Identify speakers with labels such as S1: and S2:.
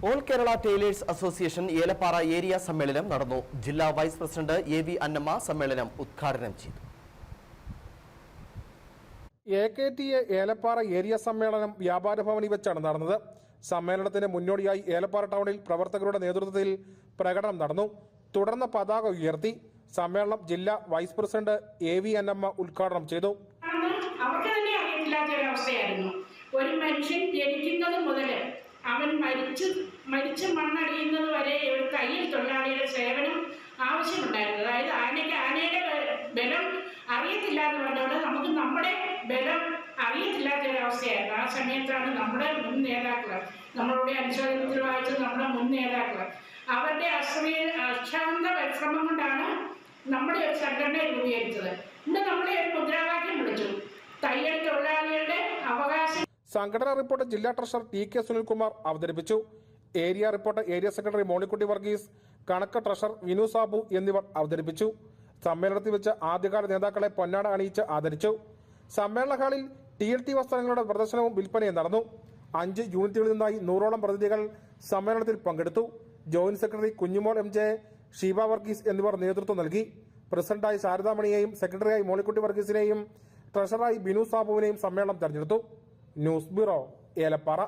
S1: All Kerala tailors association Elappara area സമ്മേളനം നടന്നു. ജില്ലാ വൈസ് പ്രസിഡന്റ് എ.വി. അന്നമ്മ സമ്മേളനം ഉദ്ഘാടനം ചെയ്തു.
S2: AKTA ഏലപ്പാറ ഏരിയ സമ്മേളനം വ്യാപാര ഭവനിൽ വെച്ചാണ് നടന്നത്. സമ്മേളനത്തിന് മുന്നോടിയായി ഏലപ്പാറ ടൗണിൽ പ്രവർത്തകരുടെ നേതൃത്വത്തിൽ പ്രകടനം നടന്നു. തുടർന്ന് പതാക ഉയർത്തി. സമ്മേളനം ജില്ലാ വൈസ് പ്രസിഡന്റ് എ.വി. അന്നമ്മ ഉദ്ഘാടനം ചെയ്തു.
S3: അവർക്ക് തന്നെ അറിയത്തില്ലാത്ത ഒരവസ്ഥയായിരുന്നു. ഒരു മനുഷ്യൻ ജനിക്കുന്നത് മുതൽ അവൻ മരിച്ച് മണ്ണടിയുന്നത് വരെ ഒരു തയ്യൽ തൊഴിലാളിയുടെ സേവനം ആവശ്യമുണ്ടായിരുന്നു. അതായത് ആനയുടെ ബലം അറിയത്തില്ല എന്ന് പറഞ്ഞുകൊണ്ട് നമുക്ക് നമ്മുടെ ബലം അറിയത്തില്ലാത്ത ഒരവസ്ഥയായിരുന്നു. ആ സമയത്താണ് നമ്മുടെ മുൻ നേതാക്കൾ, നമ്മളുടെ അനുശോചനത്തിൽ വായിച്ച നമ്മുടെ മുൻ നേതാക്കൾ, അവരുടെ അക്ഷാന്ത പരിശ്രമം കൊണ്ടാണ് നമ്മുടെ ഒരു സംഘടന രൂപീകരിച്ചത്. ഇന്ന് നമ്മളെ ഒരു മുദ്രാവാക്യം വിളിച്ചു, തയ്യൽ തൊഴിലാളികളുടെ അവകാശം.
S2: സംഘടനാ റിപ്പോർട്ട് ജില്ലാ ട്രഷറർ T.K. സുനിൽകുമാർ അവതരിപ്പിച്ചു. Area report area secretary Mollykutty Varghese, കണക്ക് ട്രഷറർ വിനു സാബു എന്നിവർ അവതരിപ്പിച്ചു. സമ്മേളനത്തിൽ വെച്ച് ആദ്യകാല നേതാക്കളെ പൊന്നാട അണിയിച്ച് ആദരിച്ചു. സമ്മേളന ഹാളിൽ TLT വസ്ത്രങ്ങളുടെ പ്രദർശനവും വിൽപ്പനയും നടന്നു. 5 യൂണിറ്റുകളിൽ നിന്നായി 100ഓളം പ്രതിനിധികൾ സമ്മേളനത്തിൽ പങ്കെടുത്തു. ജോയിന്റ് സെക്രട്ടറി കുഞ്ഞുമോൾ MJ, ഷീബ വർഗീസ് എന്നിവർ നേതൃത്വം നൽകി. പ്രസിഡന്റായി ശാരദാമണിയെയും സെക്രട്ടറിയായി മോളിക്കുട്ടി വർഗീസിനെയും ട്രഷററായി ബിനു സാബുവിനെയും സമ്മേളനം തെരഞ്ഞെടുത്തു. News bureau, Elappara.